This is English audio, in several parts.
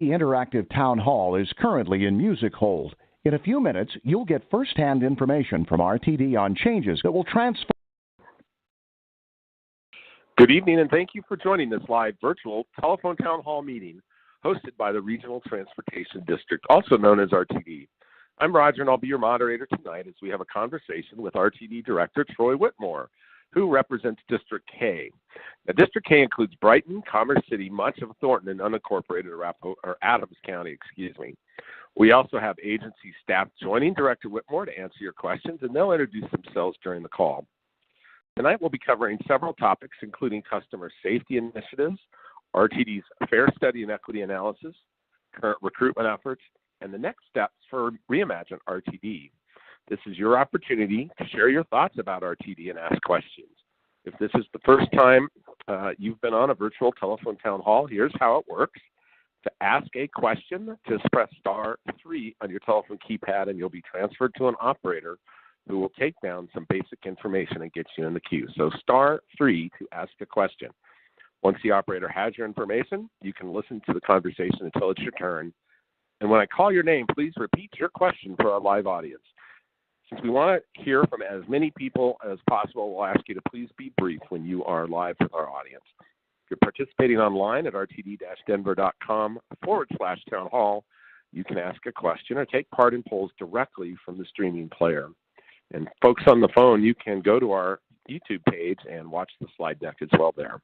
The interactive town hall is currently in music hold. In a few minutes, you'll get first-hand information from RTD on changes that will transform. Good evening, and thank you for joining this live virtual telephone town hall meeting hosted by the Regional Transportation District, also known as RTD. I'm Roger, and I'll be your moderator tonight as we have a conversation with RTD Director Troy Whitmore, who represents District K. Now, District K includes Brighton, Commerce City, much of Thornton, and unincorporated Adams County, We also have agency staff joining Director Whitmore to answer your questions, and they'll introduce themselves during the call. Tonight we'll be covering several topics, including customer safety initiatives, RTD's Fair Study and Equity Analysis, current recruitment efforts, and the next steps for Reimagine RTD. This is your opportunity to share your thoughts about RTD and ask questions. If this is the first time you've been on a virtual telephone town hall, here's how it works. To ask a question, just press *3 on your telephone keypad and you'll be transferred to an operator who will take down some basic information and get you in the queue. So *3 to ask a question. Once the operator has your information, you can listen to the conversation until it's your turn. And when I call your name, please repeat your question for our live audience. Since we want to hear from as many people as possible, we'll ask you to please be brief when you are live with our audience. If you're participating online at rtd-denver.com/town hall, you can ask a question or take part in polls directly from the streaming player. And folks on the phone, you can go to our YouTube page and watch the slide deck as well there.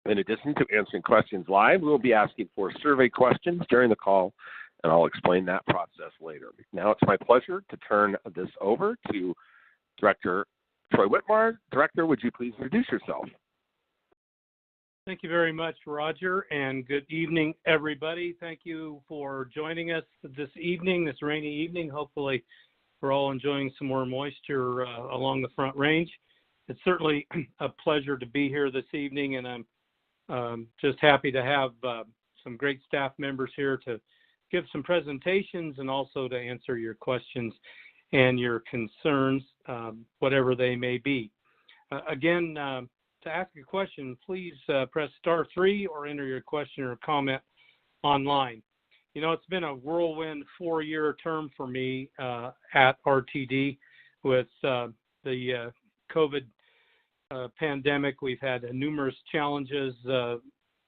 In addition to answering questions live, we'll be asking for survey questions during the call, and I'll explain that process later. Now it's my pleasure to turn this over to Director Troy Whitmore. Director, would you please introduce yourself? Thank you very much, Roger, and good evening, everybody. Thank you for joining us this evening, this rainy evening. Hopefully, we're all enjoying some more moisture along the Front Range. It's certainly a pleasure to be here this evening, and I'm just happy to have some great staff members here to give some presentations and also to answer your questions and your concerns, whatever they may be. Again, to ask a question, please press *3 or enter your question or comment online. You know, it's been a whirlwind 4-year term for me at RTD with the COVID pandemic. We've had numerous challenges,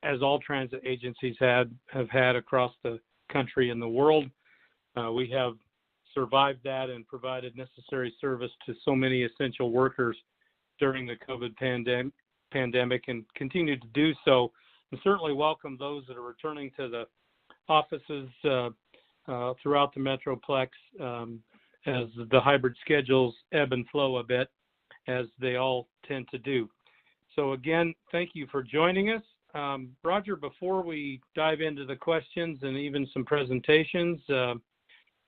as all transit agencies have had across the country and the world. We have survived that and provided necessary service to so many essential workers during the COVID pandemic and continue to do so. And certainly welcome those that are returning to the offices throughout the Metroplex as the hybrid schedules ebb and flow a bit, as they all tend to do. So again, thank you for joining us. Roger, before we dive into the questions and even some presentations,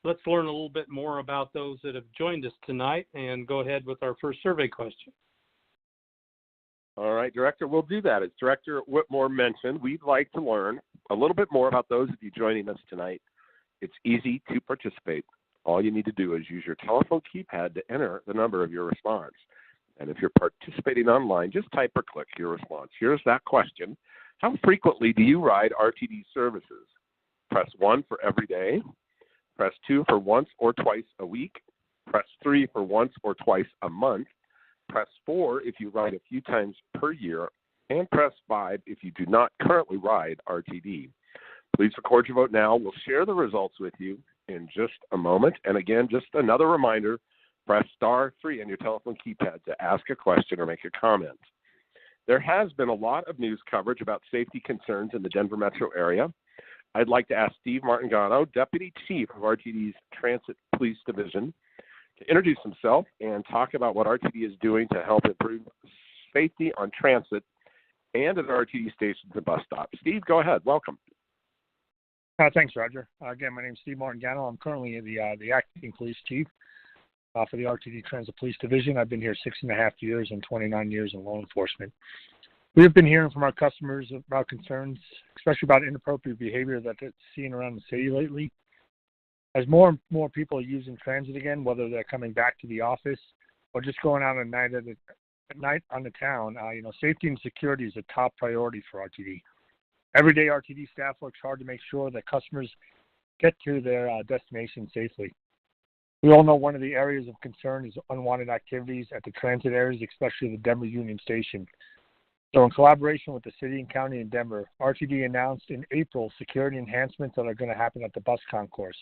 let's learn a little bit more about those that have joined us tonight and go ahead with our first survey question. All right, Director, we'll do that. As Director Whitmore mentioned, we'd like to learn a little bit more about those of you joining us tonight. It's easy to participate. All you need to do is use your telephone keypad to enter the number of your response. And if you're participating online, just type or click your response. Here's that question. How frequently do you ride RTD services? Press 1 for every day. Press 2 for once or twice a week. Press 3 for once or twice a month. Press 4 if you ride a few times per year. And press 5 if you do not currently ride RTD. Please record your vote now. We'll share the results with you in just a moment. And again, just another reminder, press *3 on your telephone keypad to ask a question or make a comment. There has been a lot of news coverage about safety concerns in the Denver metro area. I'd like to ask Steve Martingano, Deputy Chief of RTD's Transit Police Division, to introduce himself and talk about what RTD is doing to help improve safety on transit and at RTD stations and bus stops. Steve, go ahead. Welcome. Thanks, Roger. Again, my name is Steve Martingano. I'm currently the acting police chief for the RTD Transit Police Division. I've been here 6.5 years and 29 years in law enforcement. We have been hearing from our customers about concerns, especially about inappropriate behavior that they're seeing around the city lately. As more and more people are using transit again, whether they're coming back to the office or just going out at night on the town, safety and security is a top priority for RTD. Every day, RTD staff works hard to make sure that customers get to their destination safely. We all know one of the areas of concern is unwanted activities at the transit areas, especially the Denver Union Station. So in collaboration with the city and county in Denver, RTD announced in April security enhancements that are going to happen at the bus concourse.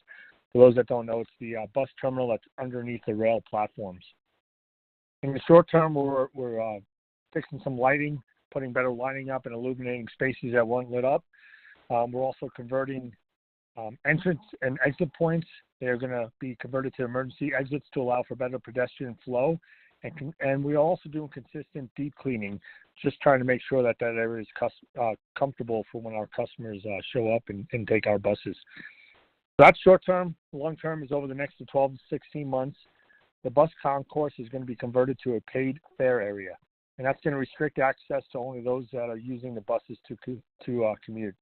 For those that don't know, it's the bus terminal that's underneath the rail platforms. In the short term, we're fixing some lighting, putting better lighting up and illuminating spaces that weren't lit up. We're also converting entrance and exit points. They're going to be converted to emergency exits to allow for better pedestrian flow. And we're also doing consistent deep cleaning, just trying to make sure that that area is comfortable for when our customers show up and take our buses. So that's short term. Long term is over the next 12 to 16 months. The bus concourse is going to be converted to a paid fare area, and that's going to restrict access to only those that are using the buses to commute.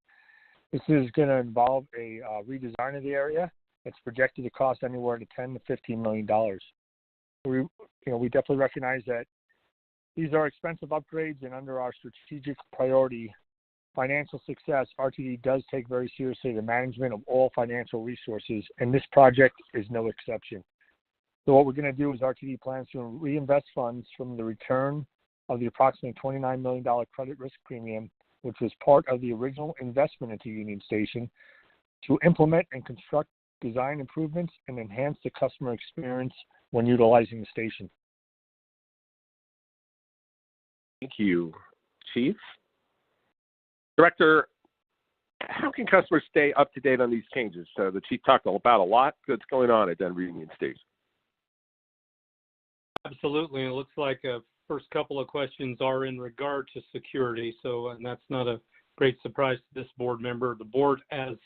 This is going to involve a redesign of the area. It's projected to cost anywhere to $10 to $15 million. We definitely recognize that these are expensive upgrades, and under our strategic priority, financial success, RTD does take very seriously the management of all financial resources, and this project is no exception. So what we're going to do is RTD plans to reinvest funds from the return of the approximately $29 million credit risk premium, which was part of the original investment into Union Station, to implement and construct design improvements and enhance the customer experience when utilizing the station. Thank you, Chief. Director, how can customers stay up to date on these changes? So the Chief talked about a lot that's going on at Denver Union Station. Absolutely. It looks like first couple of questions are in regard to security. So, and that's not a great surprise to this board member, the board as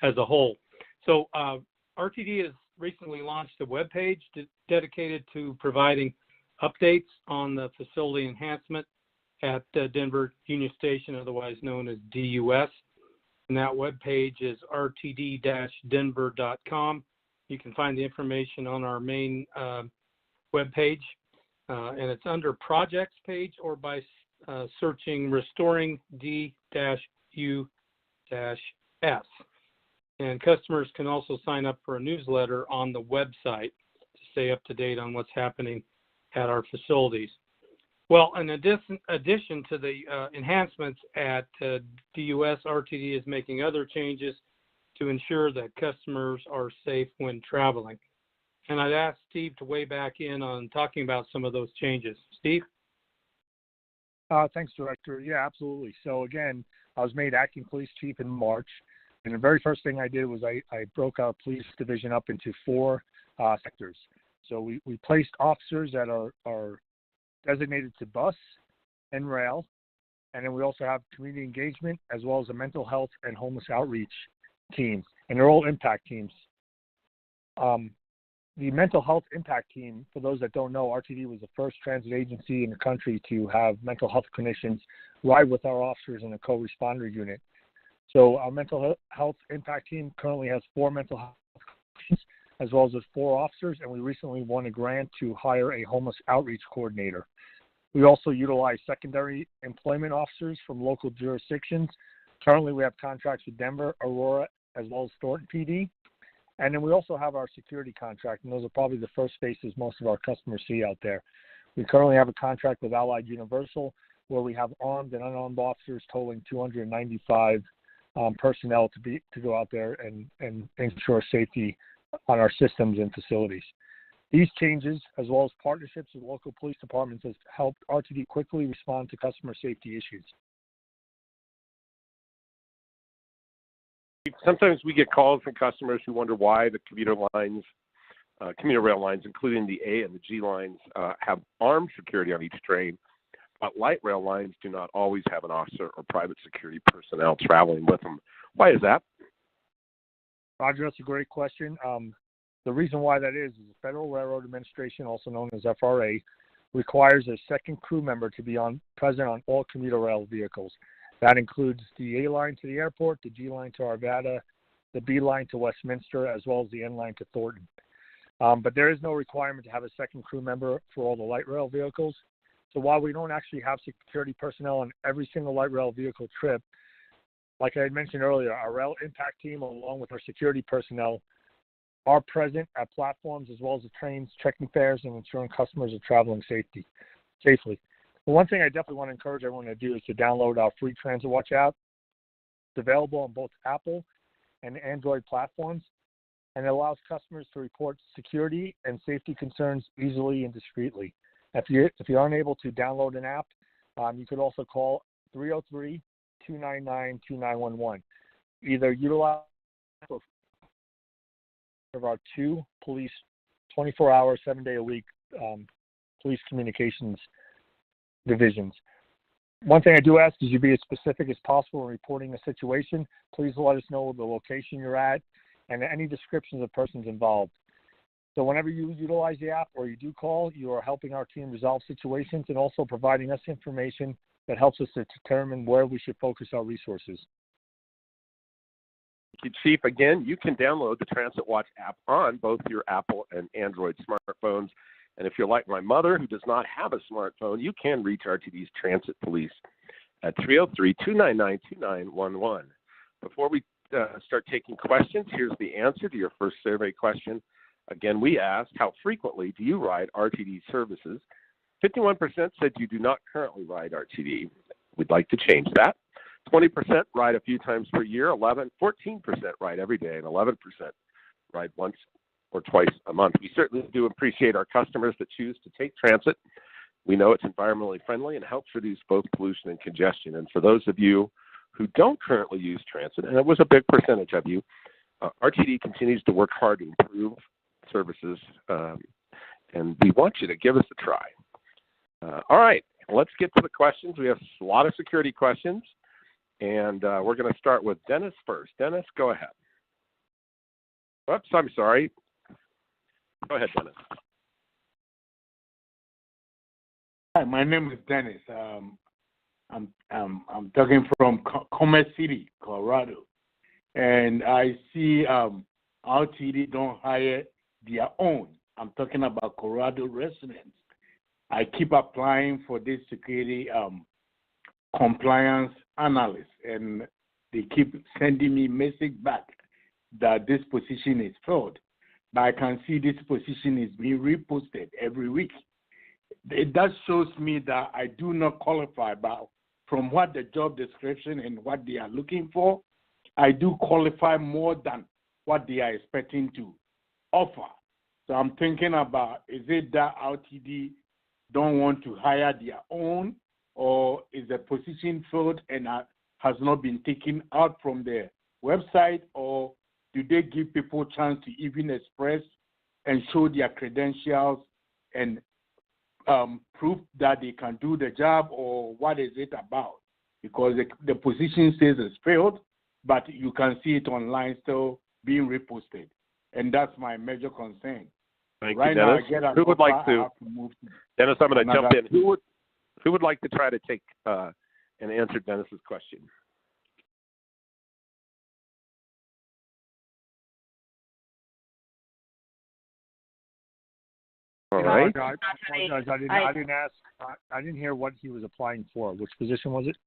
a whole. So RTD has recently launched a webpage dedicated to providing updates on the facility enhancement at Denver Union Station, otherwise known as DUS. And that webpage is rtd-denver.com. You can find the information on our main webpage, and it's under projects page or by searching Restoring D-U-S. And customers can also sign up for a newsletter on the website to stay up to date on what's happening at our facilities. Well, in addition to the enhancements at DUS, RTD is making other changes to ensure that customers are safe when traveling. And I'd ask Steve to weigh back in on talking about some of those changes. Steve? Thanks, Director. Yeah, absolutely. So again, I was made acting police chief in March. And the very first thing I did was I broke our police division up into 4 sectors. So we placed officers that are designated to bus and rail. And then we also have community engagement as well as a mental health and homeless outreach team. And they're all impact teams. The mental health impact team, for those that don't know, RTD was the first transit agency in the country to have mental health clinicians ride with our officers in a co-responder unit. So our mental health impact team currently has 4 mental health clinicians as well as 4 officers, and we recently won a grant to hire a homeless outreach coordinator. We also utilize secondary employment officers from local jurisdictions. Currently, we have contracts with Denver, Aurora, as well as Thornton PD. And then we also have our security contract, and those are probably the first faces most of our customers see out there. We currently have a contract with Allied Universal where we have armed and unarmed officers totaling 295 personnel to go out there and ensure safety on our systems and facilities. These changes, as well as partnerships with local police departments, has helped RTD quickly respond to customer safety issues. Sometimes we get calls from customers who wonder why the commuter rail lines, including the A and the G lines, have armed security on each train, but light rail lines do not always have an officer or private security personnel traveling with them. Why is that? Roger, that's a great question. The reason why that is the Federal Railroad Administration, also known as FRA, requires a second crew member to be present on all commuter rail vehicles. That includes the A line to the airport, the G line to Arvada, the B line to Westminster, as well as the N line to Thornton. But there is no requirement to have a second crew member for all the light rail vehicles. So while we don't actually have security personnel on every single light rail vehicle trip, Like I had mentioned earlier, our rail impact team, along with our security personnel, are present at platforms as well as the trains, checking fares and ensuring customers are traveling safely. Well, one thing I definitely want to encourage everyone to do is to download our free Transit Watch app. It's available on both Apple and Android platforms, and it allows customers to report security and safety concerns easily and discreetly. If you're unable to download an app, you could also call 303-299-2911. Either utilize of our 2 police 24-hour, 7-day-a-week police communications divisions. One thing I do ask is you be as specific as possible in reporting a situation. Please let us know the location you're at and any descriptions of persons involved. So whenever you utilize the app or you do call, you are helping our team resolve situations and also providing us information that helps us to determine where we should focus our resources. Thank you, Chief. Again, you can download the Transit Watch app on both your Apple and Android smartphones. And if you're like my mother, who does not have a smartphone, you can reach RTD's Transit Police at 303-299-2911. Before we start taking questions, here's the answer to your first survey question. Again, we asked, how frequently do you ride RTD services? 51% said you do not currently ride RTD. We'd like to change that. 20% ride a few times per year, 14% ride every day, and 11% ride once or twice a month. We certainly do appreciate our customers that choose to take transit. We know it's environmentally friendly and helps reduce both pollution and congestion. And for those of you who don't currently use transit, and it was a big percentage of you, RTD continues to work hard to improve services, and we want you to give us a try. All right, let's get to the questions. We have a lot of security questions, and we're going to start with Dennis first. Dennis, go ahead. Oops, I'm sorry. Go ahead, Dennis. Hi, my name is Dennis. I'm talking from Commerce City, Colorado, and I see RTD don't hire their own. I'm talking about Colorado residents. I keep applying for this security compliance analyst, and they keep sending me message back that this position is filled. But I can see this position is being reposted every week. That shows me that I do not qualify, but from what the job description and what they are looking for, I do qualify more than what they are expecting to offer. So I'm thinking about, is it that RTD don't want to hire their own, or is the position filled and has not been taken out from the website, or do they give people a chance to even express and show their credentials and prove that they can do the job, or what is it about? Because the position says it's filled, but you can see it online still being reposted. And that's my major concern. Thank right you, Dennis. Now, who would like to move to Dennis, I'm going to jump in. Who would like to try to take and answer Dennis's question? All right. I apologize. I didn't hear what he was applying for. Which position was it?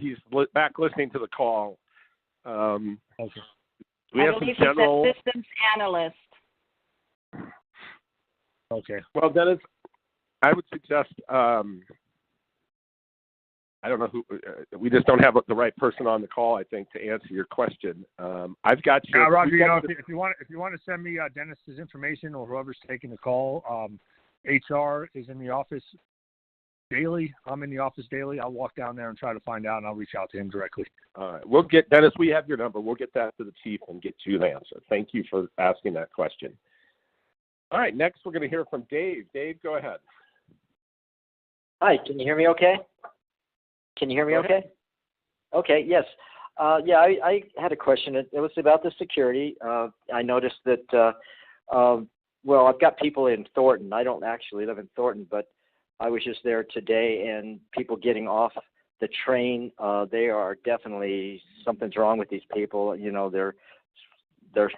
He's back listening to the call. Okay. We have some general systems analyst. Okay. Well, Dennis, I would suggest I don't know who. We just don't have the right person on the call, I think, to answer your question. I've got you. Roger, if you want to send me Dennis's information or whoever's taking the call, HR is in the office daily. I'm in the office daily. I'll walk down there and try to find out, and I'll reach out to him directly. All right. We'll get Dennis. We have your number. We'll get that to the chief and get you an answer. Thank you for asking that question. All right. Next, we're going to hear from Dave. Dave, go ahead. Hi. Can you hear me okay? Okay? Okay, yes. I had a question. It was about the security. I noticed that, well, I've got people in Thornton. I don't actually live in Thornton, but I was just there today, and people getting off the train, they are definitely, something's wrong with these people. You know, their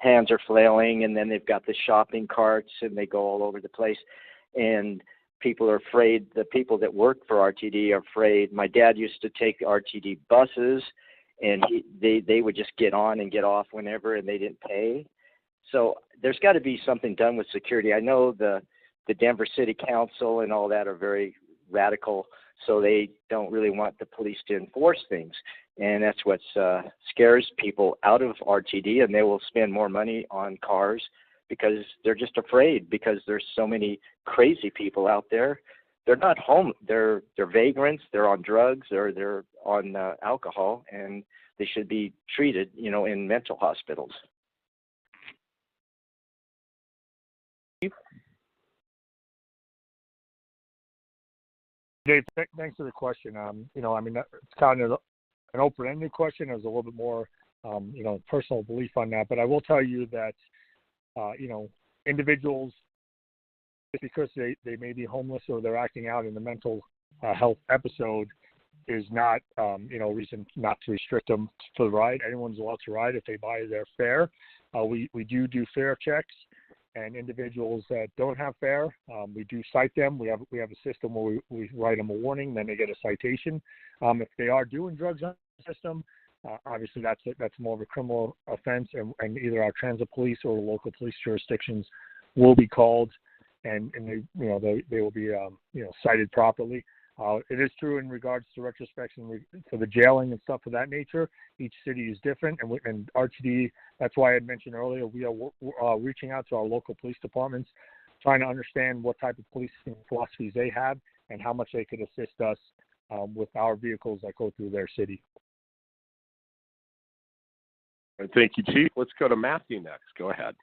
hands are flailing, and then they've got the shopping carts, and they go all over the place. And people are afraid. The people that work for RTD are afraid. My dad used to take RTD buses, and they would just get on and get off whenever, and they didn't pay. So there's got to be something done with security. I know the Denver City Council and all that are very radical, so they don't really want the police to enforce things. And that's what scares people out of RTD, and they will spend more money on cars because they're just afraid, because there's so many crazy people out there. They're not home. They're vagrants. They're on drugs, or they're on alcohol, and they should be treated, in mental hospitals. Dave, thanks for the question. It's kind of an open-ended question. There's a little bit more, personal belief on that. But I will tell you that, individuals, just because they may be homeless or they're acting out in a mental health episode is not, reason not to restrict them for the ride. Anyone's allowed to ride if they buy their fare. We do fare checks. And individuals that don't have fare, we do cite them. We have a system where we write them a warning, then they get a citation. If they are doing drugs on the system, obviously that's more of a criminal offense, and either our transit police or local police jurisdictions will be called, and they will be cited properly. It is true in regards to retrospection for the jailing and stuff of that nature. Each city is different, and RTD, that's why I had mentioned earlier, we are reaching out to our local police departments, trying to understand what type of policing philosophies they have and how much they could assist us with our vehicles that go through their city. Thank you, Chief. Let's go to Matthew next. Go ahead.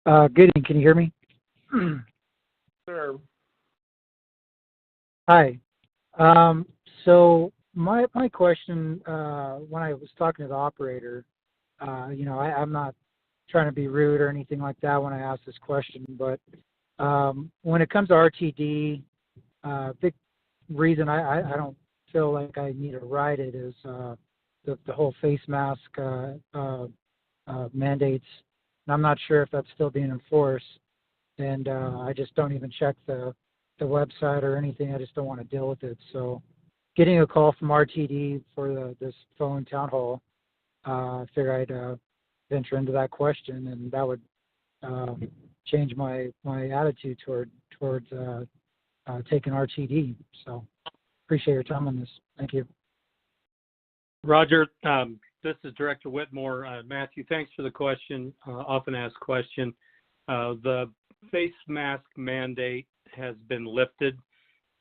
Good evening. Can you hear me? Sure. Hi. So my question, when I was talking to the operator, I'm not trying to be rude or anything like that when I ask this question, but when it comes to RTD, big reason I don't feel like I need to ride it is the whole face mask mandates. And I'm not sure if that's still being enforced. And I just don't even check the website or anything. I just don't want to deal with it. So getting a call from RTD for this phone town hall, I figure I'd venture into that question, and that would change my attitude towards taking RTD. So appreciate your time on this. Thank you. Roger, this is Director Whitmore. Matthew, thanks for the question, often asked question. The face mask mandate has been lifted.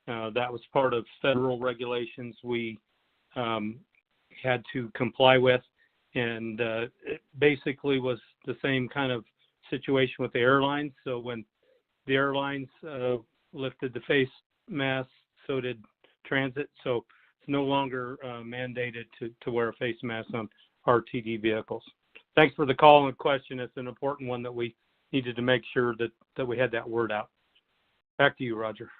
That was part of federal regulations we had to comply with, and it basically was the same kind of situation with the airlines. So when the airlines lifted the face mask, so did transit. So it's no longer mandated to wear a face mask on RTD vehicles. Thanks for the call and question. It's an important one that we needed to make sure that we had that word out. Back to you, Roger.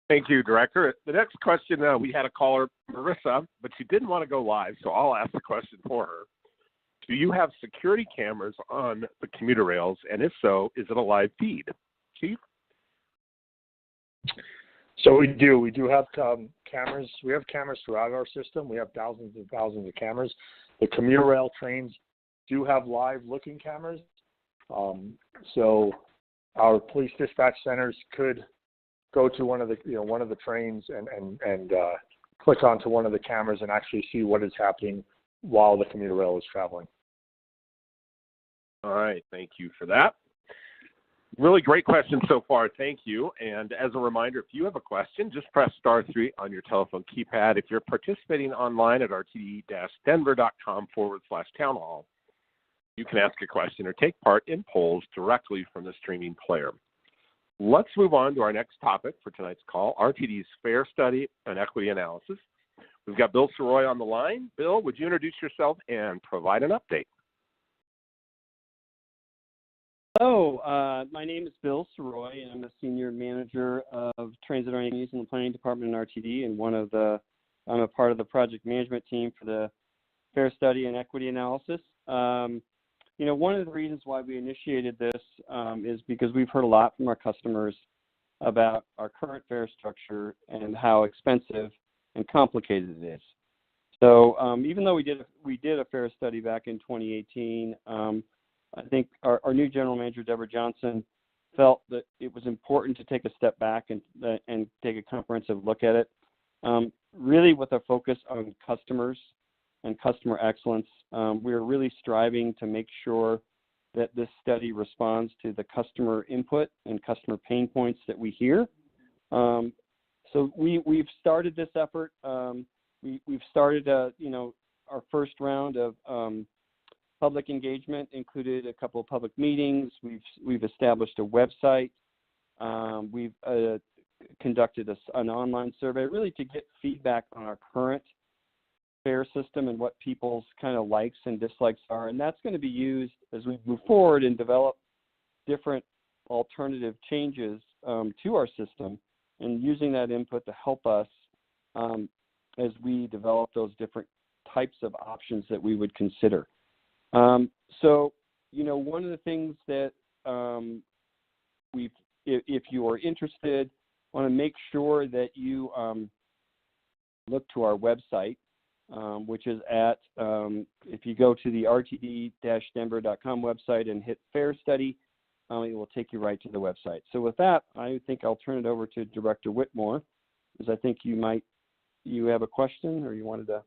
Thank you, Director. The next question, we had a caller, Marissa, but she didn't want to go live, so I'll ask the question for her. Do you have security cameras on the commuter rails? And if so, is it a live feed? Chief? So we do. We do have cameras. We have cameras throughout our system. We have thousands and thousands of cameras. The commuter rail trains do have live looking cameras. So our police dispatch centers could go to one of the trains and click onto one of the cameras and actually see what is happening while the commuter rail is traveling. All right, thank you for that. Really great question so far. Thank you. And as a reminder, if you have a question, just press *3 on your telephone keypad. If you're participating online at rtd-denver.com/townhall, you can ask a question or take part in polls directly from the streaming player. Let's move on to our next topic for tonight's call, RTD's fare study and equity analysis. We've got Bill Soroy on the line. Bill, would you introduce yourself and provide an update? Hello, my name is Bill Soroy, and I'm the Senior Manager of Transit Organizations in the Planning Department in RTD, and I'm a part of the project management team for the fare study and equity analysis. One of the reasons why we initiated this is because we've heard a lot from our customers about our current fare structure and how expensive and complicated it is. So even though we did a fair study back in 2018, I think our new general manager, Deborah Johnson, felt that it was important to take a step back and take a comprehensive look at it, really with a focus on customers and customer excellence. We're really striving to make sure that this study responds to the customer input and customer pain points that we hear. So we've started this effort. We've started, our first round of public engagement included a couple of public meetings. We've established a website. We've conducted an online survey, really to get feedback on our current fare system and what people's kind of likes and dislikes are. And that's going to be used as we move forward and develop different alternative changes to our system, and using that input to help us as we develop those different types of options that we would consider. So, one of the things that if you are interested, want to make sure that you look to our website, which is at, if you go to the rtd-denver.com website and hit Fare Study, it will take you right to the website. So with that, I think I'll turn it over to Director Whitmore, because I think you have a question, or you wanted to.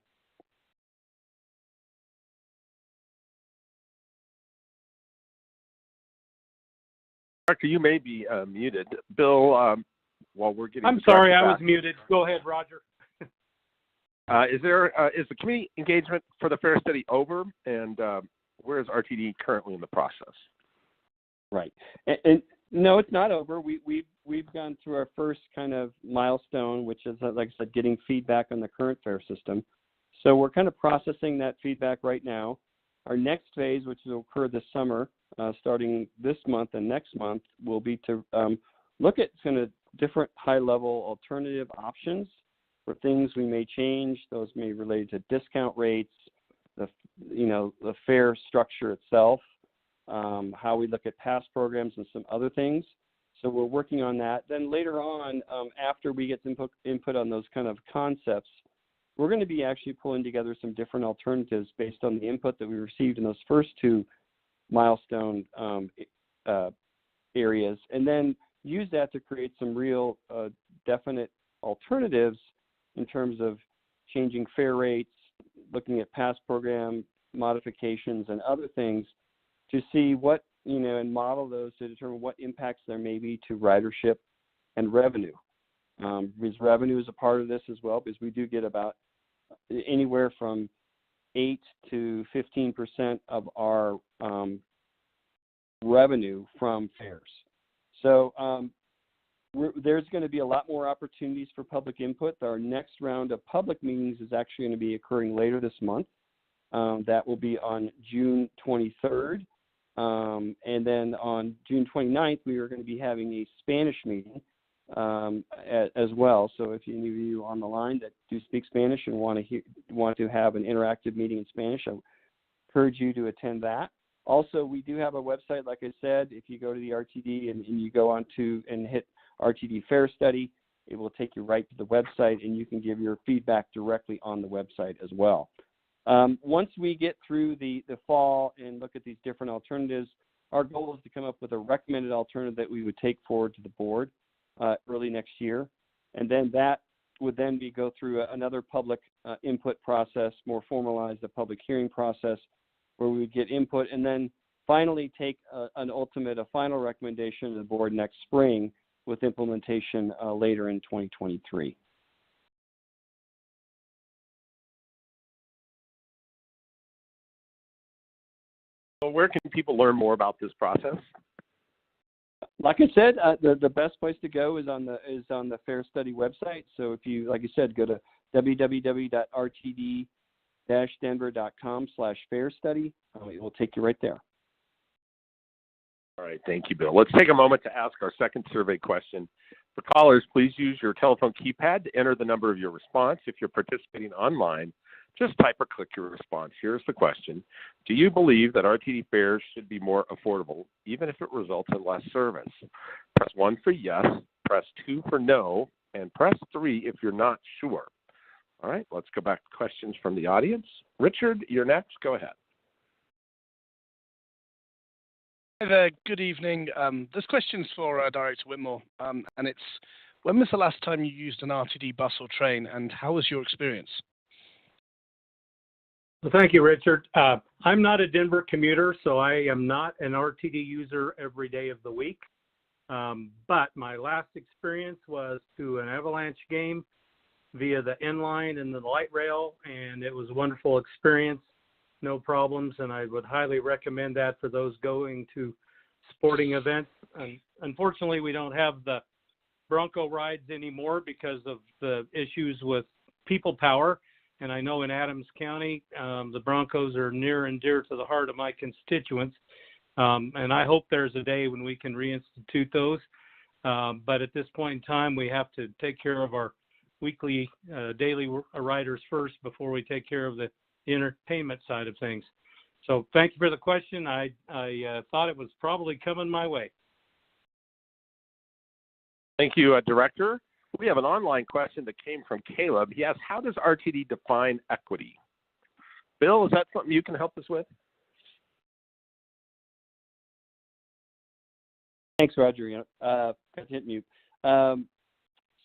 Director, you may be muted. Bill, while we're getting... I'm sorry, I was muted. Go ahead, Roger. Is the community engagement for the fare study over, and where is RTD currently in the process? Right, and no, it's not over. We've gone through our first kind of milestone, which is, like I said, getting feedback on the current fare system. So we're kind of processing that feedback right now. Our next phase, which will occur this summer, starting this month and next month, will be to look at kind of different high-level alternative options for things we may change. Those may relate to discount rates, the fare structure itself, how we look at past programs, and some other things. So we're working on that. Then later on, after we get input on those kind of concepts, we're going to be actually pulling together some different alternatives based on the input that we received in those first two milestone areas, and then use that to create some real definite alternatives in terms of changing fare rates, looking at past program modifications and other things to see what, and model those to determine what impacts there may be to ridership and revenue. Because revenue is a part of this as well, because we do get about anywhere from 8 to 15% of our revenue from fares. So there's going to be a lot more opportunities for public input. Our next round of public meetings is actually going to be occurring later this month. That will be on June 23rd. And then on June 29th, we are going to be having a Spanish meeting as well. So if any of you on the line that do speak Spanish and want to have an interactive meeting in Spanish, I encourage you to attend that. Also, we do have a website, like I said. If you go to the RTD and you go on to and hit RTD Fare Study, it will take you right to the website, and you can give your feedback directly on the website as well. Once we get through the fall and look at these different alternatives, our goal is to come up with a recommended alternative that we would take forward to the board early next year. And then that would then go through another public input process, more formalized, a public hearing process, where we would get input, and then finally take a final recommendation to the board next spring with implementation later in 2023. Well, where can people learn more about this process? Like I said, the best place to go is on the Fare Study website. So if you, like I said, go to www.rtd-denver.com/fare study. It will take you right there. All right, thank you, Bill. Let's take a moment to ask our second survey question. For callers, please use your telephone keypad to enter the number of your response. If you're participating online, just type or click your response. Here's the question. Do you believe that RTD fares should be more affordable, even if it results in less service? Press 1 for yes, press 2 for no, and press 3 if you're not sure. All right, let's go back to questions from the audience. Richard, you're next. Go ahead. Hi there. Good evening. This question's for Director Whitmore, and it's, when was the last time you used an RTD bus or train, and how was your experience? Well, thank you, Richard. I'm not a Denver commuter, so I am not an RTD user every day of the week. But my last experience was to an Avalanche game via the inline and the light rail, and it was a wonderful experience, no problems, and I would highly recommend that for those going to sporting events. Unfortunately, we don't have the Bronco rides anymore because of the issues with people power, and I know in Adams County, the Broncos are near and dear to the heart of my constituents, and I hope there's a day when we can reinstitute those, but at this point in time, we have to take care of our weekly, daily riders first before we take care of the entertainment side of things. So thank you for the question. I thought it was probably coming my way. Thank you, Director. We have an online question that came from Caleb. He asks, how does RTD define equity? Bill, is that something you can help us with? Thanks, Roger. Hit mute.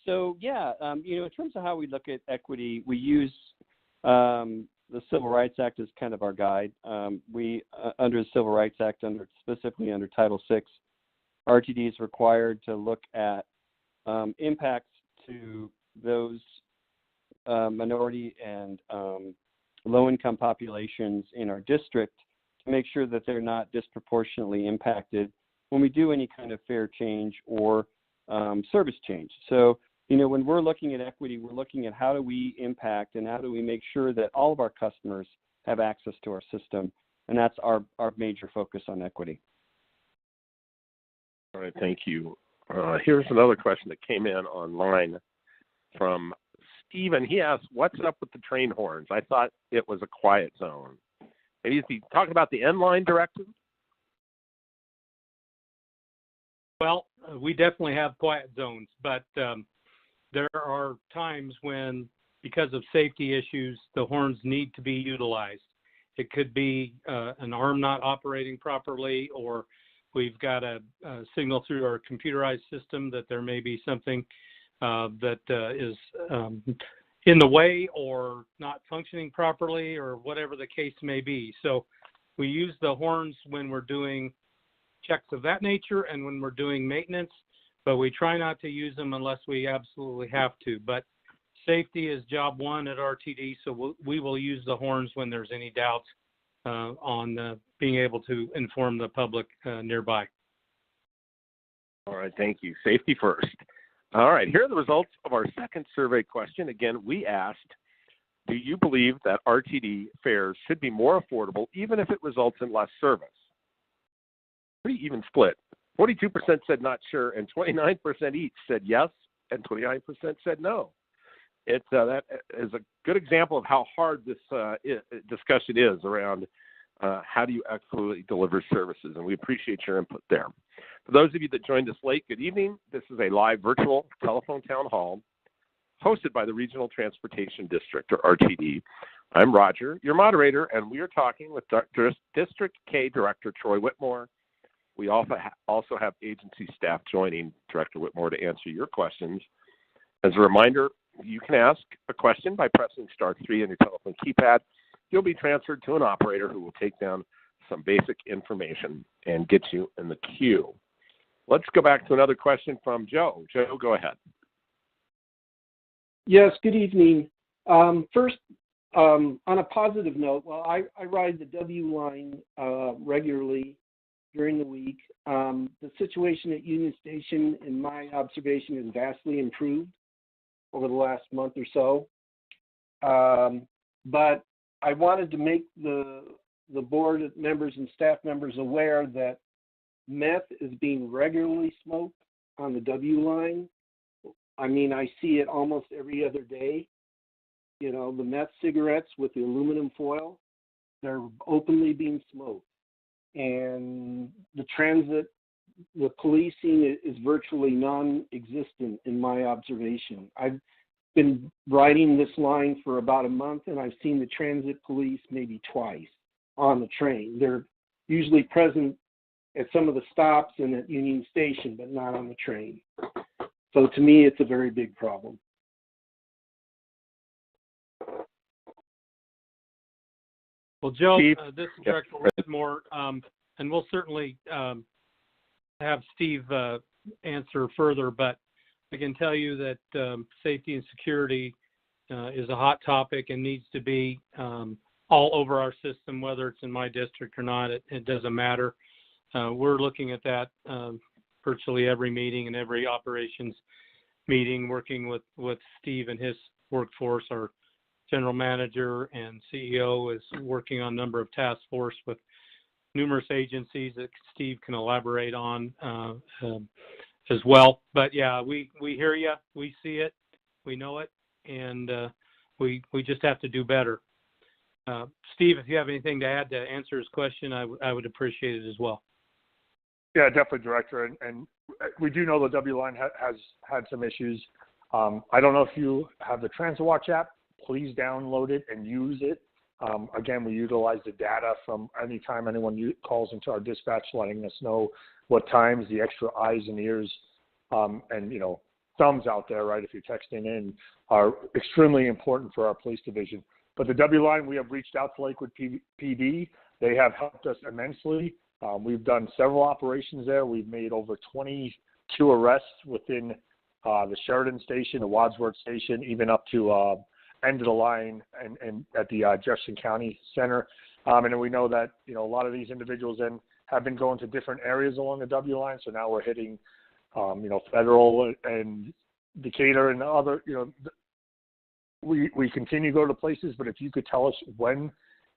So yeah, in terms of how we look at equity, we use the Civil Rights Act as kind of our guide. We under the Civil Rights Act, specifically under Title VI, RTD is required to look at impacts to those minority and low-income populations in our district to make sure that they're not disproportionately impacted when we do any kind of fare change or service change. So, when we're looking at equity, we're looking at how do we impact and how do we make sure that all of our customers have access to our system, and that's our major focus on equity. All right, thank you. Here's another question that came in online from Stephen. He asked, what's up with the train horns? I thought it was a quiet zone. Maybe if you talk about the end-line directive? Well, we definitely have quiet zones, but there are times when, because of safety issues, the horns need to be utilized. It could be an arm not operating properly, or we've got a signal through our computerized system that there may be something that is in the way or not functioning properly, or whatever the case may be. So we use the horns when we're doing checks of that nature and when we're doing maintenance, but we try not to use them unless we absolutely have to. But safety is job one at RTD, so we will use the horns when there's any doubts on being able to inform the public nearby. All right, thank you. Safety first. All right, here are the results of our second survey question. Again, we asked, do you believe that RTD fares should be more affordable even if it results in less service? Pretty even split. 42% said not sure, and 29% each said yes, and 29% said no. That is a good example of how hard this discussion is around how do you actually deliver services, and we appreciate your input there. For those of you that joined us late, good evening. This is a live virtual telephone town hall hosted by the Regional Transportation District, or RTD. I'm Roger, your moderator, and we are talking with District K Director Troy Whitmore. We also have agency staff joining Director Whitmore to answer your questions. As a reminder, you can ask a question by pressing star 3 on your telephone keypad. You'll be transferred to an operator who will take down some basic information and get you in the queue. Let's go back to another question from Joe. Joe, go ahead. Yes, good evening. First, on a positive note, I ride the W line regularly during the week. The situation at Union Station, in my observation, has vastly improved over the last month or so. But I wanted to make the board members and staff members aware that meth is being regularly smoked on the W line. I mean, I see it almost every other day. You know, the meth cigarettes with the aluminum foil, they're openly being smoked. And the transit, the policing is virtually non-existent in my observation. been riding this line for about a month, and I've seen the transit police maybe twice on the train. They're usually present at some of the stops and at Union Station, but not on the train. So to me, it's a very big problem. Well, Joe, Steve? this is Director Whitmore, and we'll certainly have Steve answer further, but I can tell you that safety and security is a hot topic and needs to be all over our system, whether it's in my district or not. It doesn't matter. We're looking at that virtually every meeting and every operations meeting, working with Steve and his workforce. Our general manager and CEO is working on a number of task force with numerous agencies that Steve can elaborate on as well. But yeah, we hear you, we see it, we know it, and we just have to do better. Steve, if you have anything to add to answer his question, I would appreciate it as well. Yeah, definitely, Director. And we do know the W line has had some issues. I don't know if you have the Transit Watch app. Please download it and use it. Again, we utilize the data from any time anyone calls into our dispatch, letting us know what times, the extra eyes and ears, and, you know, thumbs out there, right, if you're texting in, are extremely important for our police division. But the W line, we have reached out to Lakewood PD. They have helped us immensely. We've done several operations there. We've made over 22 arrests within the Sheridan station, the Wadsworth station, even up to end of the line and at the Jefferson County Center. And then we know that, you know, a lot of these individuals then have been going to different areas along the W line. So now we're hitting, you know, Federal and Decatur and other, you know, we continue to go to places, but if you could tell us when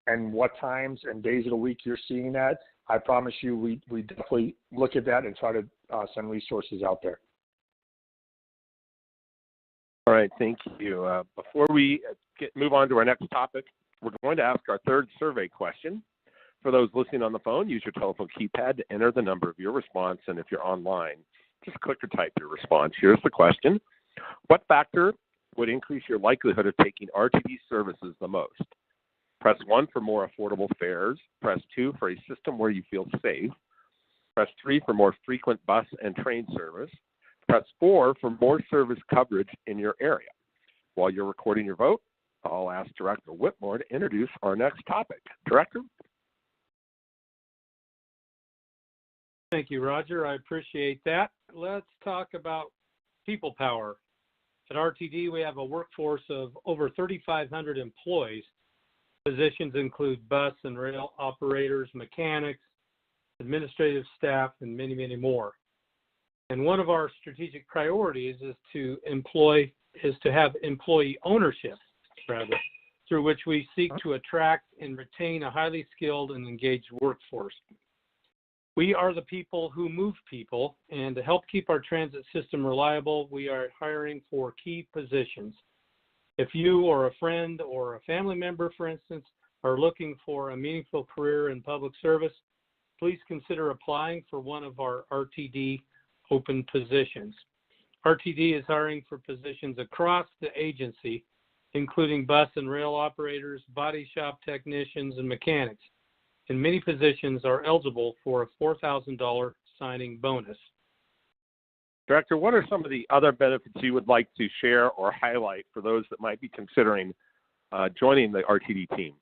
and what times and days of the week you're seeing that, I promise you we definitely look at that and try to send resources out there. All right, thank you. Before we move on to our next topic, we're going to ask our third survey question. For those listening on the phone, use your telephone keypad to enter the number of your response, and if you're online, just click or type your response. Here's the question. What factor would increase your likelihood of taking RTD services the most? Press 1 for more affordable fares. Press 2 for a system where you feel safe. Press 3 for more frequent bus and train service. Press 4 for more service coverage in your area. While you're recording your vote, I'll ask Director Whitmore to introduce our next topic. Director? Thank you, Roger. I appreciate that. Let's talk about people power. At RTD, we have a workforce of over 3,500 employees. Positions include bus and rail operators, mechanics, administrative staff, and many, many more. And one of our strategic priorities is to have employee ownership, through which we seek to attract and retain a highly skilled and engaged workforce. We are the people who move people, and to help keep our transit system reliable, we are hiring for key positions. If you or a friend or a family member, for instance, are looking for a meaningful career in public service, please consider applying for one of our RTD open positions. RTD is hiring for positions across the agency, including bus and rail operators, body shop technicians, and mechanics. And many positions are eligible for a $4,000 signing bonus. Director, what are some of the other benefits you would like to share or highlight for those that might be considering joining the RTD team?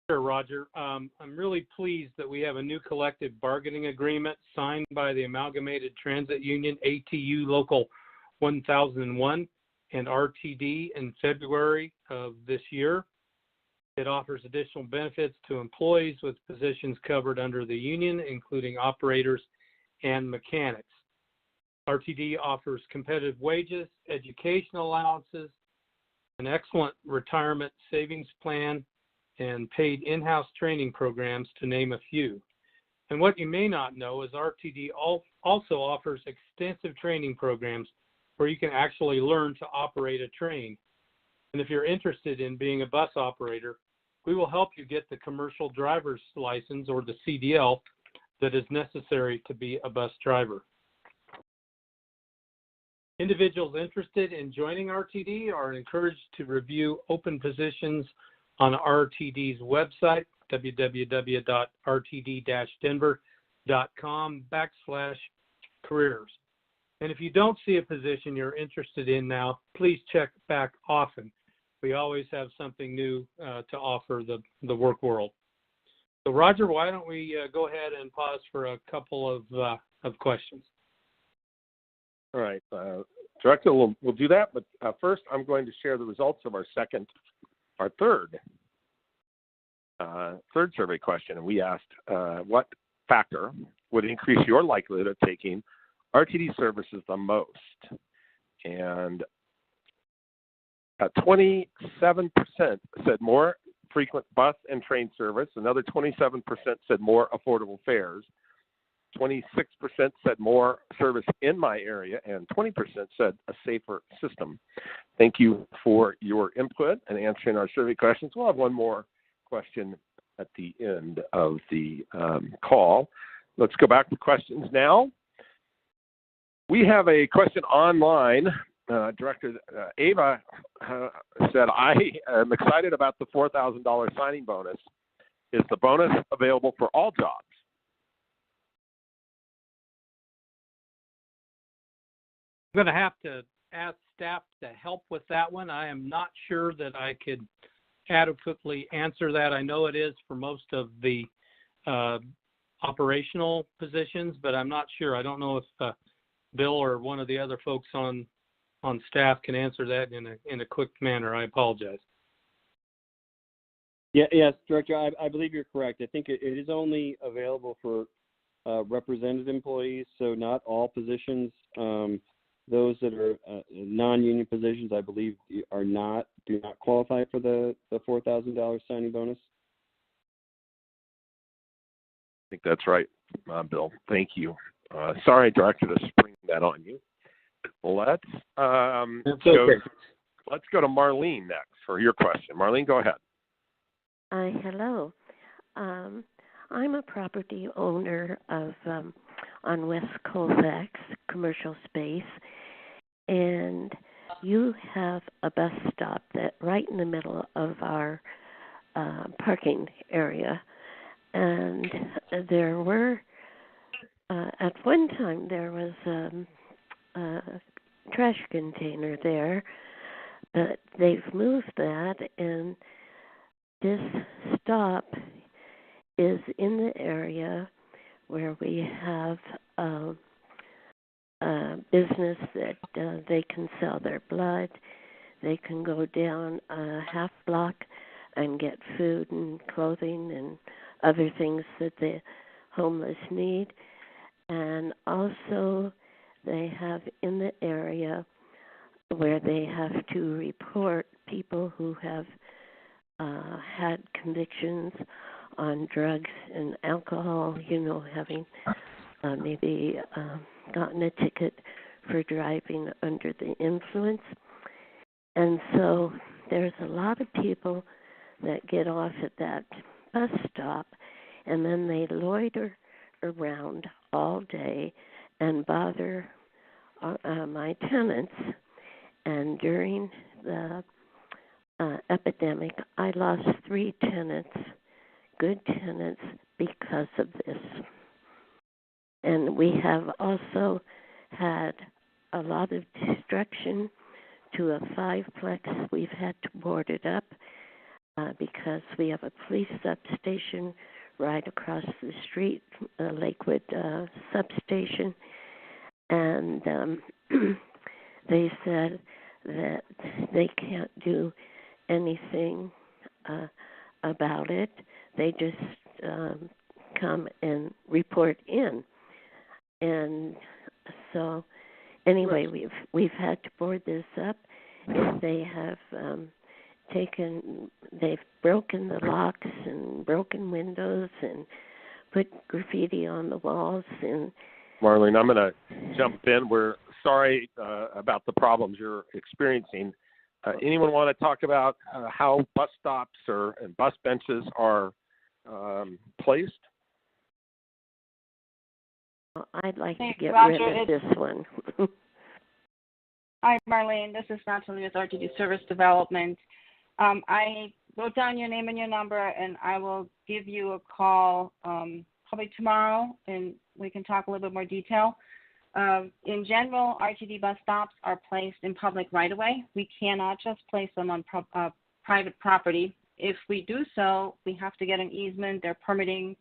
Sure, Roger. I'm really pleased that we have a new collective bargaining agreement signed by the Amalgamated Transit Union, ATU Local 1001, and RTD in February of this year. It offers additional benefits to employees with positions covered under the union, including operators and mechanics. RTD offers competitive wages, education allowances, an excellent retirement savings plan, and paid in-house training programs, to name a few. And what you may not know is RTD also offers extensive training programs where you can actually learn to operate a train. And if you're interested in being a bus operator, we will help you get the commercial driver's license, or the CDL, that is necessary to be a bus driver. Individuals interested in joining RTD are encouraged to review open positions on RTD's website, www.rtd-denver.com/careers. And if you don't see a position you're interested in now, please check back often. We always have something new to offer the work world. So Roger, why don't we go ahead and pause for a couple of questions? All right, Director, we'll do that, but first I'm going to share the results of our third survey question, and we asked what factor would increase your likelihood of taking RTD services the most, and 27% said more frequent bus and train service, another 27% said more affordable fares, 26% said more service in my area, and 20% said a safer system. Thank you for your input and answering our survey questions. We'll have one more question at the end of the call. Let's go back to questions now. We have a question online. Director Ava said, I am excited about the $4,000 signing bonus. Is the bonus available for all jobs? I'm going to have to ask staff to help with that one. I am not sure that I could adequately answer that. I know it is for most of the operational positions, but I'm not sure. I don't know if Bill or one of the other folks on staff can answer that in a quick manner. I apologize. Yes, Director, I believe you're correct. I think it is only available for represented employees, so not all positions. Those that are non-union positions, I believe, do not qualify for the $4,000 signing bonus. I think that's right, Bill. Thank you. Sorry, Director, to spring that on you. Let's go to Marlene next for your question. Marlene, go ahead. Hello. I'm a property owner of on West Colfax commercial space, and you have a bus stop that right in the middle of our parking area. And there were at one time there was a trash container there, but they've moved that, and this stop is in the area where we have a business that they can sell their blood. They can go down a half block and get food and clothing and other things that the homeless need. And also they have in the area where they have to report people who have had convictions on drugs and alcohol, having maybe gotten a ticket for driving under the influence. And so there's a lot of people that get off at that bus stop, and then they loiter around all day and bother my tenants. And during the epidemic, I lost 3 tenants, good tenants, because of this. And we have also had a lot of destruction to a 5-plex. We've had to board it up because we have a police substation right across the street, Lakewood substation. And they said that they can't do anything about it. They just come and report in. And so anyway, we've had to board this up, and they have they've broken the locks and broken windows and put graffiti on the walls. And Marlene, I'm going to jump in. We're sorry about the problems you're experiencing. Anyone want to talk about how bus stops and bus benches are placed? I'd like to get rid of this one. Hi, Marlene. This is Natalie with RTD Service Development. I wrote down your name and your number, and I will give you a call probably tomorrow, and we can talk a little bit more detail. In general, RTD bus stops are placed in public right-of-way. We cannot just place them on private property. If we do so, we have to get an easement. There are permitting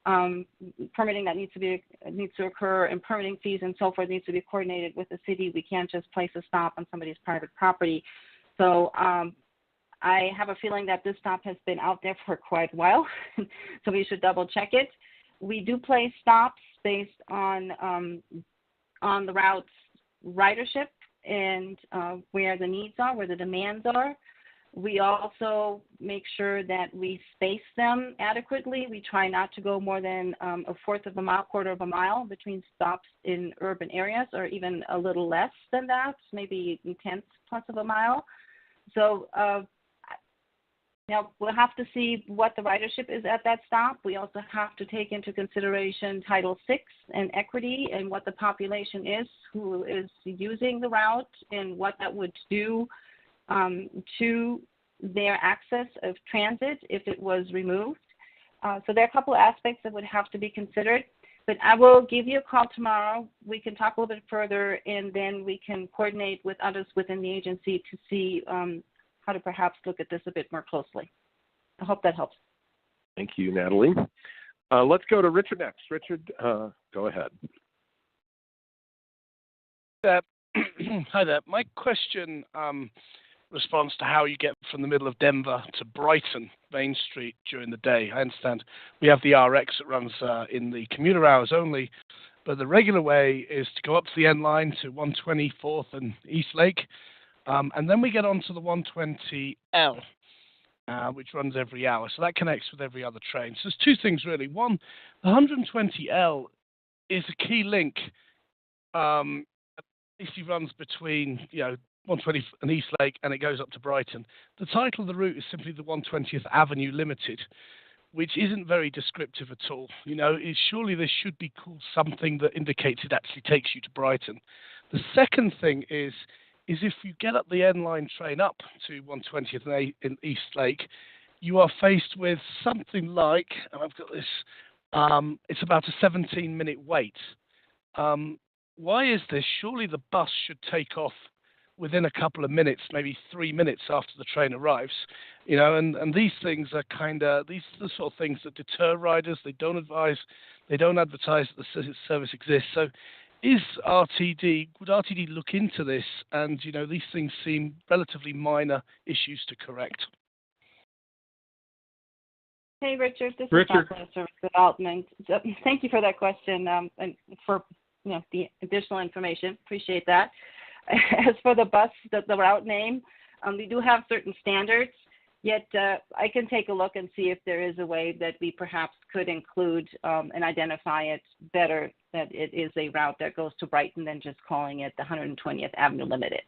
that needs to occur, and permitting fees and so forth needs to be coordinated with the city. We can't just place a stop on somebody's private property. So I have a feeling that this stop has been out there for quite a while, so we should double check it. We do place stops based on the route's ridership and where the needs are, where the demands are. We also make sure that we space them adequately. We try not to go more than a fourth of a mile, quarter of a mile between stops in urban areas, or even a little less than that, maybe 1/10 plus of a mile. So now we'll have to see what the ridership is at that stop. We also have to take into consideration Title VI and equity and what the population is who is using the route and what that would do to their access of transit if it was removed. So there are a couple of aspects that would have to be considered. But I will give you a call tomorrow. We can talk a little bit further, and then we can coordinate with others within the agency to see how to perhaps look at this a bit more closely. I hope that helps. Thank you, Natalie. Let's go to Richard next. Richard, go ahead. Hi there. My question responds to how you get from the middle of Denver to Brighton, Main Street, during the day. I understand we have the RX that runs in the commuter hours only, but the regular way is to go up to the N line to 124th and East Lake, and then we get onto the 120L, which runs every hour. So that connects with every other train. So there's two things, really. One, the 120L is a key link. It runs between, 120 and East Lake, and it goes up to Brighton. The title of the route is simply the 120th Avenue Limited, which isn't very descriptive at all. Surely this should be called something that indicates it actually takes you to Brighton. The second thing is if you get up the N-Line train up to 120th in East Lake, you are faced with something like, and I've got this, it's about a 17-minute wait. Why is this? Surely the bus should take off within a couple of minutes, maybe 3 minutes after the train arrives, and these things are these are the sort of things that deter riders. They don't advise, they don't advertise that the service exists. So would RTD look into this? And, these things seem relatively minor issues to correct. Hey, Richard, this is Kathleen, Service Development. So, thank you for that question and for the additional information. Appreciate that. As for the bus, the route name, we do have certain standards, yet I can take a look and see if there is a way that we perhaps could include and identify it better, that it is a route that goes to Brighton than just calling it the 120th Avenue Limited.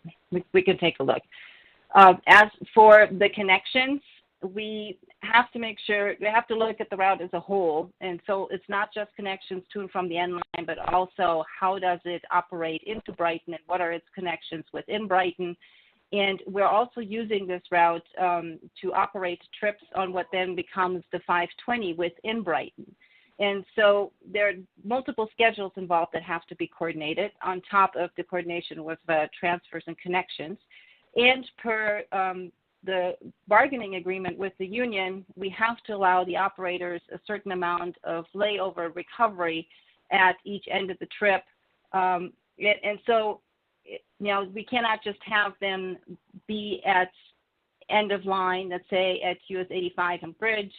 We can take a look. As for the connections, we have to make sure, we have to look at the route as a whole. And so it's not just connections to and from the N line, but also how does it operate into Brighton and what are its connections within Brighton. And we're also using this route to operate trips on what then becomes the 520 within Brighton. And so there are multiple schedules involved that have to be coordinated on top of the coordination with transfers and connections. And per the bargaining agreement with the union, we have to allow the operators a certain amount of layover recovery at each end of the trip. And so, we cannot just have them be at end of line, let's say at US 85 and Bridge,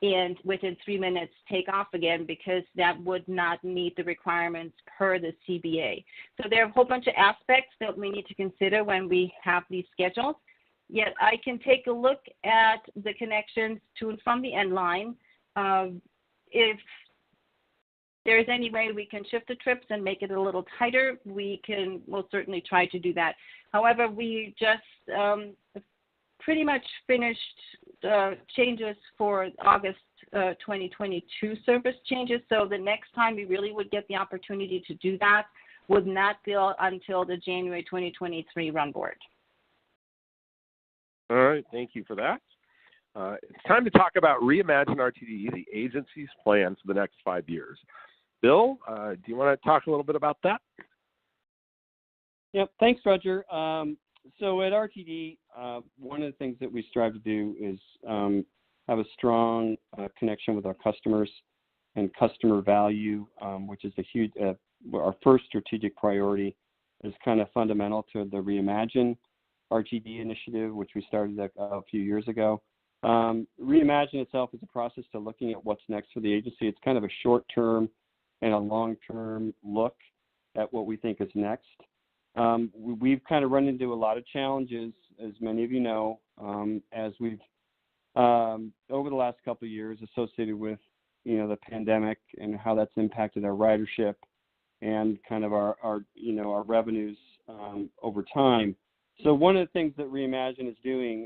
and within 3 minutes take off again, because that would not meet the requirements per the CBA. So there are a whole bunch of aspects that we need to consider when we have these schedules. Yet I can take a look at the connections to and from the N line. If there's any way we can shift the trips and make it a little tighter, we'll certainly try to do that. However, we just pretty much finished changes for August 2022 service changes. So the next time we really would get the opportunity to do that would not bill until the January 2023 run board. All right, thank you for that. It's time to talk about Reimagine RTD, the agency's plan for the next 5 years. Bill, do you want to talk a little bit about that? Yep, thanks, Roger. So at RTD, one of the things that we strive to do is have a strong connection with our customers and customer value, which is a huge, our first strategic priority is kind of fundamental to the Reimagine RTD initiative, which we started a few years ago. Reimagine itself is a process to looking at what's next for the agency. It's kind of a short-term and a long-term look at what we think is next. We've kind of run into a lot of challenges, as many of you know, as we've over the last couple of years associated with the pandemic and how that's impacted our ridership and kind of our revenues over time. So one of the things that Reimagine is doing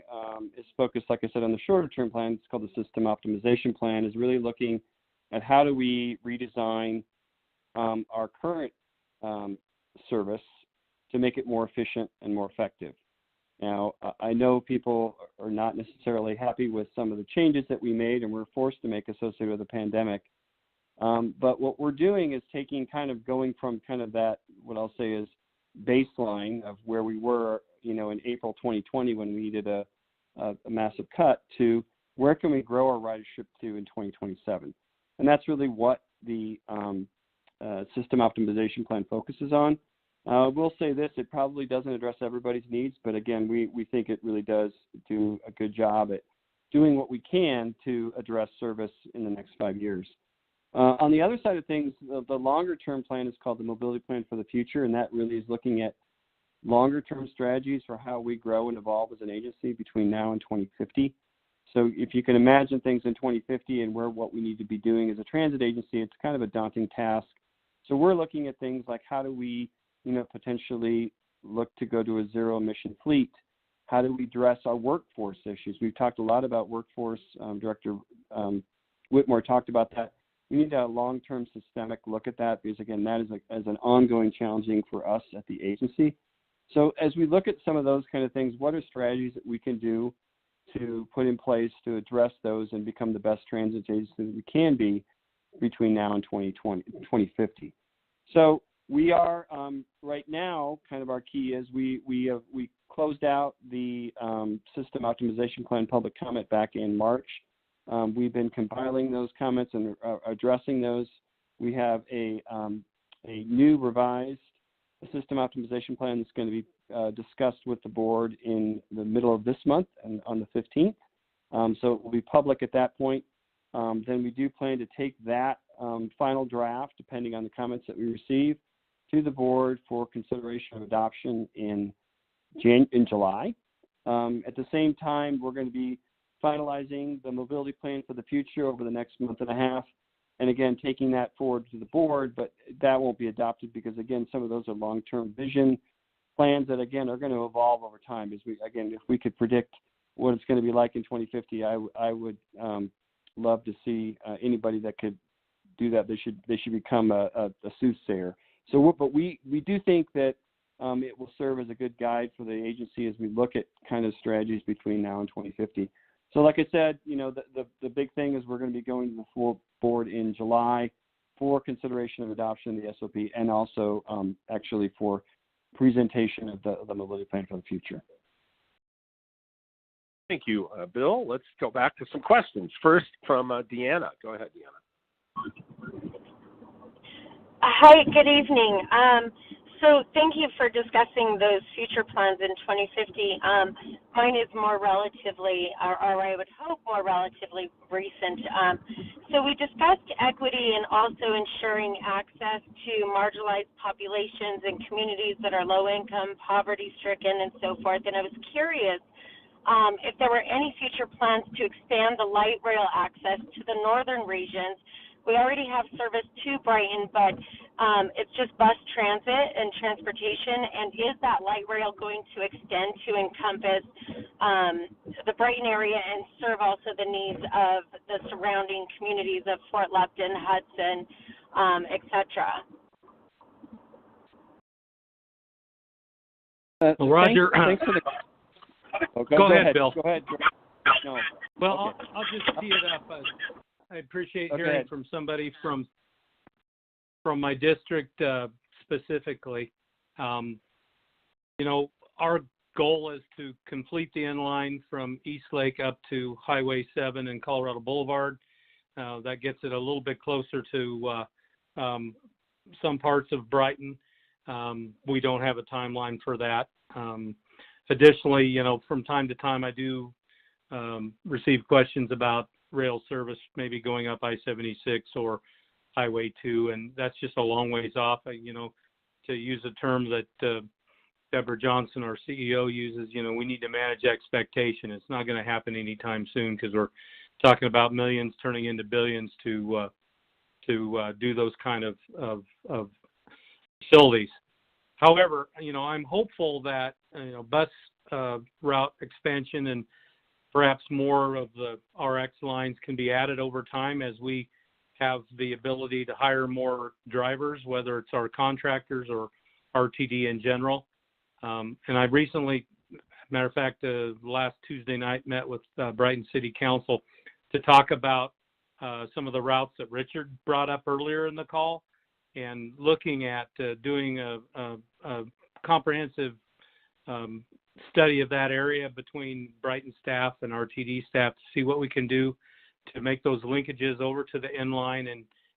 is focused, like I said, on the shorter term plan. It's called the System Optimization Plan, is really looking at how do we redesign our current service to make it more efficient and more effective. Now, I know people are not necessarily happy with some of the changes that we made and we're forced to make associated with the pandemic. But what we're doing is going from kind of that, what I'll say is baseline of where we were, in April 2020 when we did a massive cut, to where can we grow our ridership to in 2027. And that's really what the System Optimization Plan focuses on. We'll say this, it probably doesn't address everybody's needs, but again, we think it really does do a good job at doing what we can to address service in the next 5 years. On the other side of things, the longer term plan is called the Mobility Plan for the Future, and that really is looking at longer term strategies for how we grow and evolve as an agency between now and 2050. So if you can imagine things in 2050 and what we need to be doing as a transit agency, it's kind of a daunting task. So we're looking at things like how do we potentially look to go to a zero emission fleet? How do we address our workforce issues? We've talked a lot about workforce. Director Whitmore talked about that. We need to have a long-term systemic look at that because, again, that is as an ongoing challenging for us at the agency. So as we look at some of those kind of things, what are strategies that we can do to put in place to address those and become the best transit agency that we can be between now and 2050? So we are right now, kind of our key is we closed out the System Optimization Plan public comment back in March. We've been compiling those comments and addressing those. We have a new revised System Optimization Plan that's going to be discussed with the board in the middle of this month and on the 15th. So it will be public at that point. Then we do plan to take that final draft, depending on the comments that we receive, to the board for consideration of adoption in July. At the same time, we're going to be finalizing the mobility plan for the future over the next month and a half, and again, taking that forward to the board, but that won't be adopted because, again, some of those are long-term vision plans that, again, are going to evolve over time. If we could predict what it's going to be like in 2050, I would love to see anybody that could do that. They should become a soothsayer. So, but we do think that it will serve as a good guide for the agency as we look at kind of strategies between now and 2050. So like I said, the big thing is we're going to be going to the full board in July for consideration of adoption of the SOP and also actually for presentation of the mobility plan for the future. Thank you, Bill. Let's go back to some questions. First from Deanna. Go ahead, Deanna. Hi, good evening. So thank you for discussing those future plans in 2050. Mine is more relatively, or I would hope more relatively recent. So we discussed equity and also ensuring access to marginalized populations and communities that are low income, poverty stricken, and so forth. And I was curious if there were any future plans to expand the light rail access to the northern regions. We already have service to Brighton, but it's just bus transit and transportation. And is that light rail going to extend to encompass the Brighton area and serve also the needs of the surrounding communities of Fort Lupton, Hudson, et cetera? Well, Roger, thanks for the. Oh, go ahead, Bill. Go ahead. No. Well, Okay. I'll just tee it up. I appreciate hearing from somebody from my district specifically. Our goal is to complete the inline from East Lake up to Highway 7 and Colorado Boulevard. That gets it a little bit closer to some parts of Brighton. We don't have a timeline for that. Additionally, from time to time, I do receive questions about rail service, maybe going up I-76 or Highway 2, and that's just a long ways off. To use a term that Deborah Johnson, our CEO, uses, we need to manage expectation. It's not going to happen anytime soon because we're talking about millions turning into billions to do those kind of facilities. However, I'm hopeful that bus route expansion and perhaps more of the RX lines can be added over time as we have the ability to hire more drivers, whether it's our contractors or RTD in general. And I recently, matter of fact, last Tuesday night met with Brighton City Council to talk about some of the routes that Richard brought up earlier in the call, and looking at doing a comprehensive study of that area between Brighton staff and RTD staff to see what we can do to make those linkages over to the inline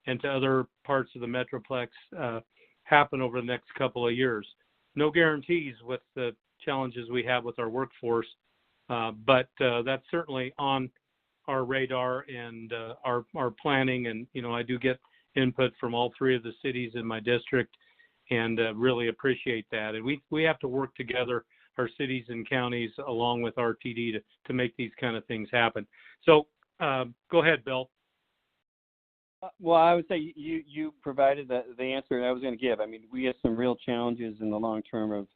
and to other parts of the Metroplex happen over the next couple of years. No guarantees with the challenges we have with our workforce, but that's certainly on our radar and our planning. And, I do get input from all three of the cities in my district and really appreciate that. And we have to work together, our cities and counties, along with RTD to make these kind of things happen. So go ahead, Bill. Well, I would say you provided the answer that I was going to give. I mean, we have some real challenges in the long term of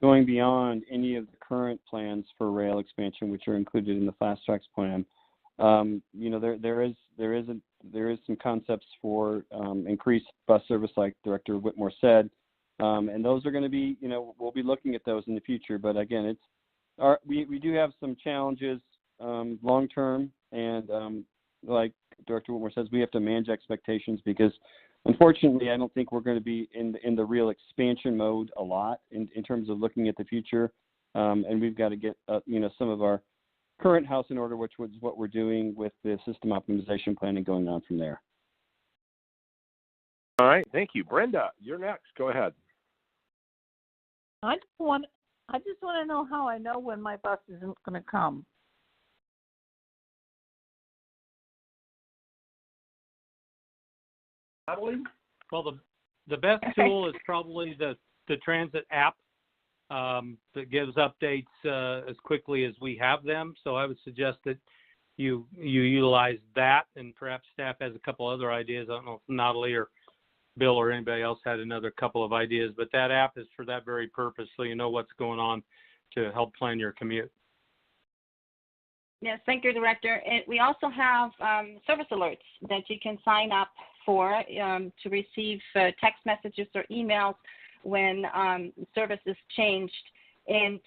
going beyond any of the current plans for rail expansion, which are included in the Fast Tracks plan. There is some concepts for increased bus service, like Director Whitmore said, and those are going to be, we'll be looking at those in the future. But again, we do have some challenges long term, and like Director Whitmore says, we have to manage expectations because, unfortunately, I don't think we're going to be in the real expansion mode a lot in terms of looking at the future, and we've got to get some of our current house in order, which was what we're doing with the system optimization planning going on from there. All right, thank you. Brenda, you're next. Go ahead. I just want to know how I know when my bus isn't going to come. Well, the best tool is probably the transit app that gives updates as quickly as we have them. So I would suggest that you utilize that, and perhaps staff has a couple other ideas. I don't know if Natalie or Bill or anybody else had another couple of ideas, but that app is for that very purpose, so you know what's going on to help plan your commute. Yes, thank you, Director. We also have service alerts that you can sign up for to receive text messages or emails when service is changed and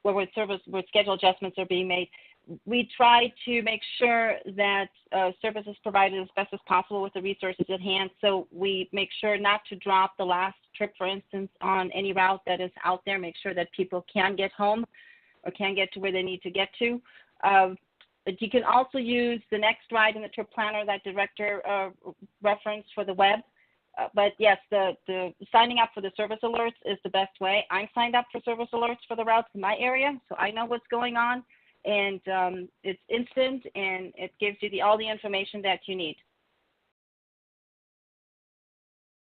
where schedule adjustments are being made. We try to make sure that service is provided as best as possible with the resources at hand. So we make sure not to drop the last trip, for instance, on any route that is out there. Make sure that people can get home or can get to where they need to get to. But you can also use the next ride in the trip planner that Director referenced for the web. But yes, the signing up for the service alerts is the best way. I'm signed up for service alerts for the routes in my area, so I know what's going on. And it's instant, and it gives you all the information that you need.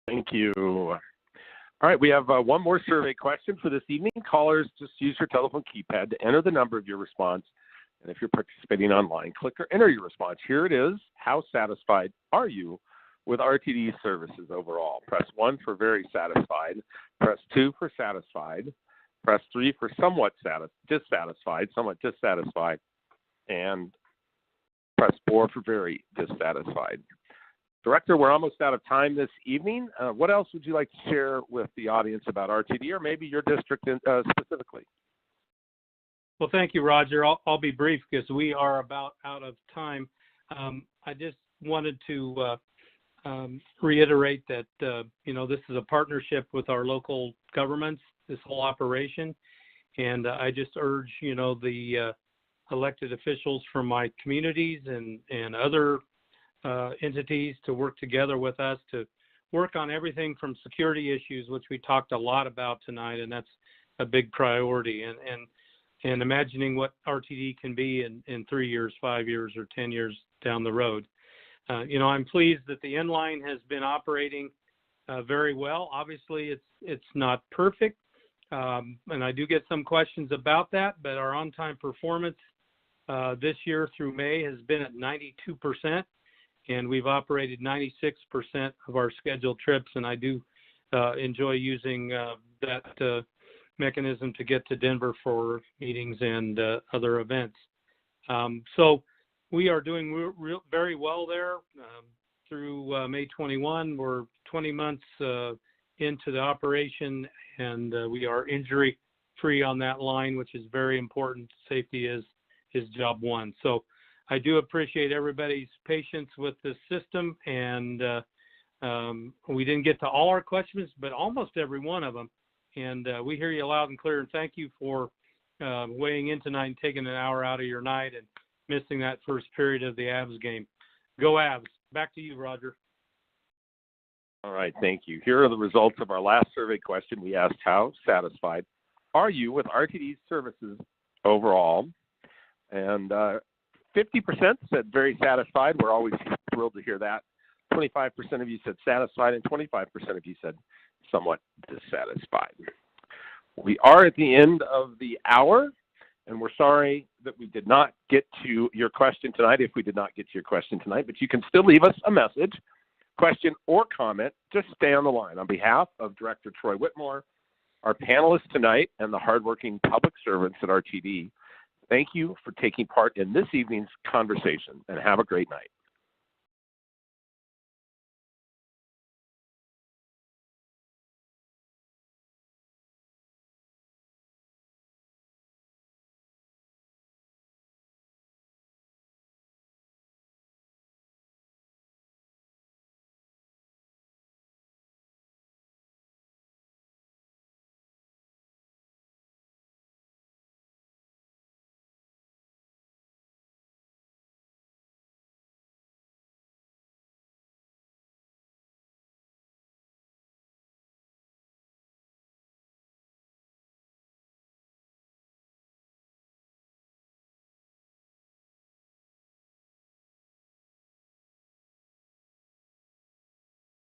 Thank you. All right, we have one more survey question for this evening. Callers, just use your telephone keypad to enter the number of your response. And if you're participating online, click or enter your response. Here it is. How satisfied are you with RTD services overall? Press 1 for very satisfied. Press 2 for satisfied. Press 3 for somewhat dissatisfied, and press 4 for very dissatisfied. Director, we're almost out of time this evening. What else would you like to share with the audience about RTD or maybe your district specifically? Well, thank you, Roger. I'll be brief because we are about out of time. I just wanted to reiterate that, this is a partnership with our local governments, this whole operation. And I just urge, the elected officials from my communities and other entities to work together with us to work on everything from security issues, which we talked a lot about tonight, and that's a big priority. And imagining what RTD can be in 3 years, 5 years, or 10 years down the road. I'm pleased that the inline has been operating very well. Obviously, it's not perfect, and I do get some questions about that, but our on-time performance this year through May has been at 92%, and we've operated 96% of our scheduled trips, and I do enjoy using that mechanism to get to Denver for meetings and other events. So we are doing very well there. Through May 21, we're 20 months into the operation, and we are injury-free on that line, which is very important. Safety is job one. So I do appreciate everybody's patience with this system, and we didn't get to all our questions, but almost every one of them. And we hear you loud and clear, and thank you for weighing in tonight and taking an hour out of your night and missing that first period of the Avs game. Go Avs. Back to you, Roger. All right, thank you. Here are the results of our last survey question. We asked, how satisfied are you with RTD's services overall? And 50% said very satisfied. We're always thrilled to hear that. 25% of you said satisfied, and 25% of you said somewhat dissatisfied. We are at the end of the hour, and we're sorry that we did not get to your question tonight, if we did not get to your question tonight, but you can still leave us a message, question, or comment. Just stay on the line. On behalf of Director Troy Whitmore, our panelists tonight, and the hardworking public servants at RTD, thank you for taking part in this evening's conversation, and have a great night.